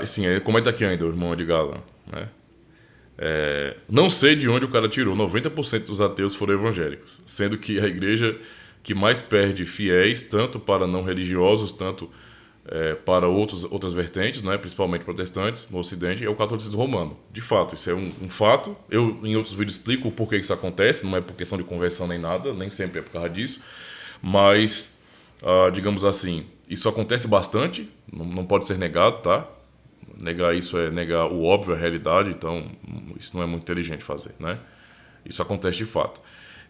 Sim, comenta aqui ainda, o irmão de Gala, né? Não sei de onde o cara tirou. 90% dos ateus foram evangélicos, sendo que a igreja que mais perde fiéis, tanto para não religiosos, tanto para outras vertentes, né, principalmente protestantes, no Ocidente, é o catolicismo romano. De fato, isso é um fato. Eu, em outros vídeos, explico o porquê que isso acontece. Não é por questão de conversão nem nada, nem sempre é por causa disso. Mas, digamos assim, isso acontece bastante, não pode ser negado, tá? Negar isso é negar o óbvio, a realidade, então isso não é muito inteligente fazer, né? Isso acontece de fato.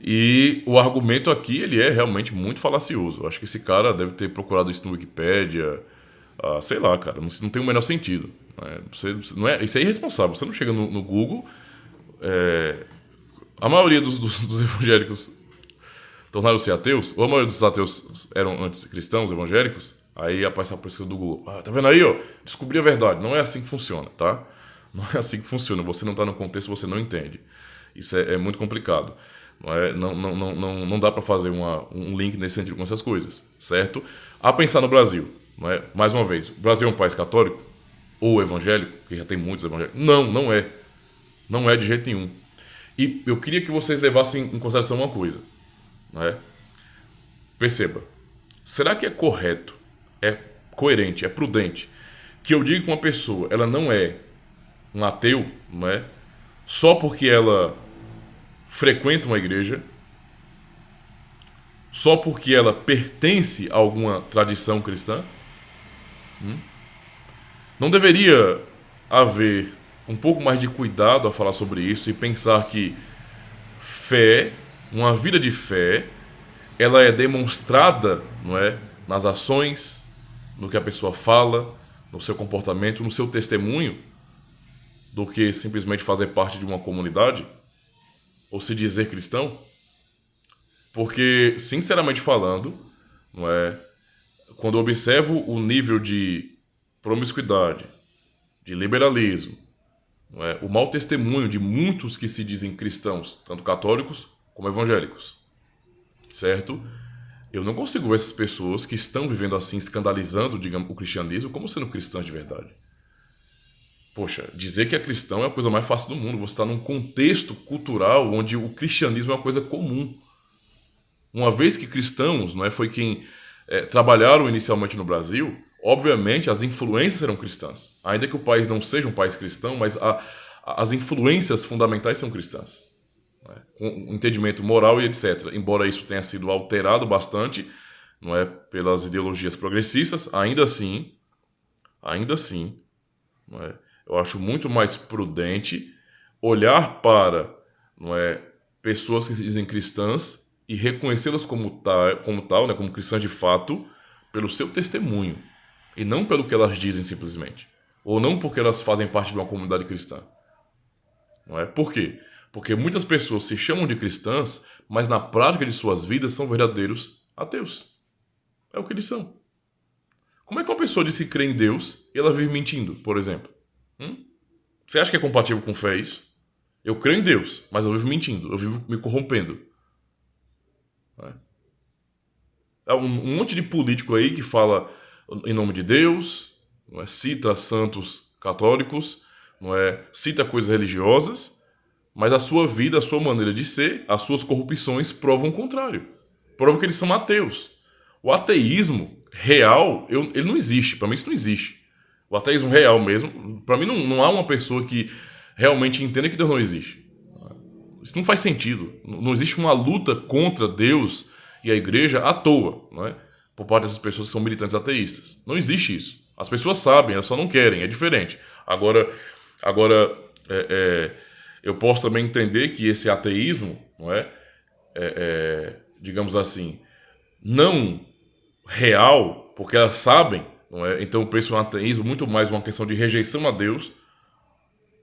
E o argumento aqui, ele é realmente muito falacioso. Eu acho que esse cara deve ter procurado isso no Wikipédia, sei lá, cara, não tem o menor sentido. Né? Não é, isso é irresponsável. Você não chega no Google, a maioria dos evangélicos tornaram-se ateus, ou a maioria dos ateus eram antes cristãos, evangélicos, aí aparece a pesquisa do Google. Tá vendo aí, ó? Descobri a verdade. Não é assim que funciona, tá? Não é assim que funciona. Você não tá no contexto, você não entende. Isso é muito complicado. Não dá para fazer um link nesse sentido com essas coisas, certo? A pensar no Brasil, não é? Mais uma vez, o Brasil é um país católico ou evangélico, que já tem muitos evangélicos. Não é. Não é de jeito nenhum. E eu queria que vocês levassem em consideração uma coisa, não é? Perceba, será que é correto, é coerente, é prudente que eu diga que uma pessoa ela não é um ateu, não é? Só porque ela frequenta uma igreja, só porque ela pertence a alguma tradição cristã? Não deveria haver um pouco mais de cuidado a falar sobre isso e pensar que fé, uma vida de fé, ela é demonstrada, não é, nas ações, no que a pessoa fala, no seu comportamento, no seu testemunho, do que simplesmente fazer parte de uma comunidade ou se dizer cristão? Porque, sinceramente falando, não é, quando eu observo o nível de promiscuidade, de liberalismo, não é, o mau testemunho de muitos que se dizem cristãos, tanto católicos como evangélicos, certo? Eu não consigo ver essas pessoas que estão vivendo assim, escandalizando, digamos, o cristianismo como sendo cristãs de verdade. Poxa, dizer que é cristão é a coisa mais fácil do mundo. Você está num contexto cultural onde o cristianismo é uma coisa comum. Uma vez que cristãos, não é, foi quem trabalharam inicialmente no Brasil, obviamente as influências eram cristãs. Ainda que o país não seja um país cristão, mas as influências fundamentais são cristãs. Não é? Com um entendimento moral e etc. Embora isso tenha sido alterado bastante, não é, pelas ideologias progressistas, ainda assim, não é, eu acho muito mais prudente olhar para, não é, pessoas que se dizem cristãs e reconhecê-las como tal, né, como cristãs de fato, pelo seu testemunho e não pelo que elas dizem simplesmente, ou não porque elas fazem parte de uma comunidade cristã. Não é? Por quê? Porque muitas pessoas se chamam de cristãs, mas na prática de suas vidas são verdadeiros ateus. É o que eles são. Como é que uma pessoa diz que crê em Deus e ela vive mentindo, por exemplo? Você acha que é compatível com fé isso? Eu creio em Deus, mas eu vivo mentindo, eu vivo me corrompendo. Não é? Um monte de político aí que fala em nome de Deus, não é? Cita santos católicos, não é? Cita coisas religiosas, mas a sua vida, a sua maneira de ser, as suas corrupções provam o contrário. Provam que eles são ateus. O ateísmo real, ele não existe. Para mim isso não existe. O ateísmo real mesmo, para mim não há uma pessoa que realmente entenda que Deus não existe. Isso não faz sentido. Não existe uma luta contra Deus e a igreja à toa, não é? Por parte dessas pessoas que são militantes ateístas. Não existe isso. As pessoas sabem, elas só não querem, é diferente. Agora eu posso também entender que esse ateísmo, não digamos assim, não real, porque elas sabem, não é? Então eu penso no ateísmo muito mais uma questão de rejeição a Deus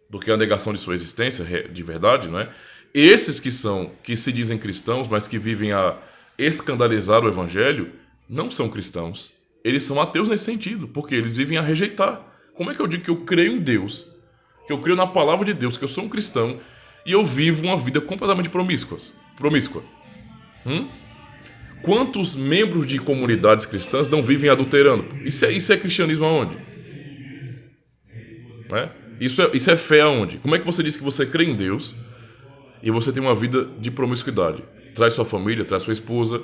do que a negação de sua existência de verdade, não é? Esses que se dizem cristãos, mas que vivem a escandalizar o evangelho, não são cristãos. Eles são ateus nesse sentido, porque eles vivem a rejeitar. Como é que eu digo que eu creio em Deus, que eu creio na palavra de Deus, que eu sou um cristão e eu vivo uma vida completamente promíscua? Quantos membros de comunidades cristãs não vivem adulterando? Isso é cristianismo aonde? Né? Isso é fé aonde? Como é que você diz que você crê em Deus e você tem uma vida de promiscuidade? Traz sua família, traz sua esposa,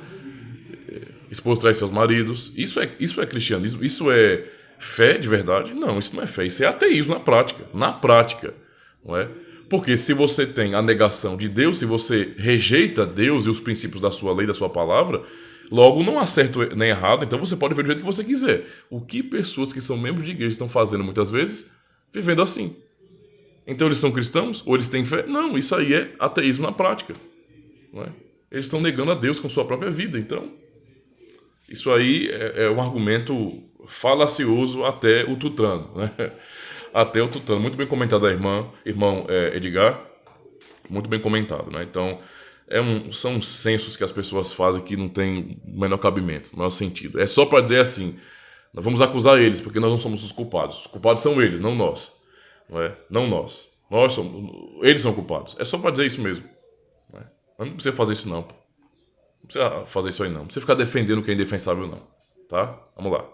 esposa traz seus maridos. Isso é cristianismo? Isso é fé de verdade? Não, isso não é fé. Isso é ateísmo na prática. Na prática. Não é? Porque se você tem a negação de Deus, se você rejeita Deus e os princípios da sua lei, da sua palavra, logo não há certo nem errado, então você pode ver do jeito que você quiser. O que pessoas que são membros de igreja estão fazendo muitas vezes? Vivendo assim. Então eles são cristãos? Ou eles têm fé? Não, isso aí é ateísmo na prática. Não é? Eles estão negando a Deus com sua própria vida. Então, isso aí é um argumento falacioso até o tutano. Né? Até o tutano. Muito bem comentado da irmão Edgar. Muito bem comentado. Né? Então, são censos que as pessoas fazem que não tem o menor cabimento, o menor sentido. É só para dizer assim, nós vamos acusar eles, porque nós não somos os culpados. Os culpados são eles, não nós. Não é? Não nós. Eles são culpados. É só para dizer isso mesmo. Não é? Não precisa fazer isso não, pô. Não precisa fazer isso aí não. Não precisa ficar defendendo quem é indefensável não. Tá? Vamos lá.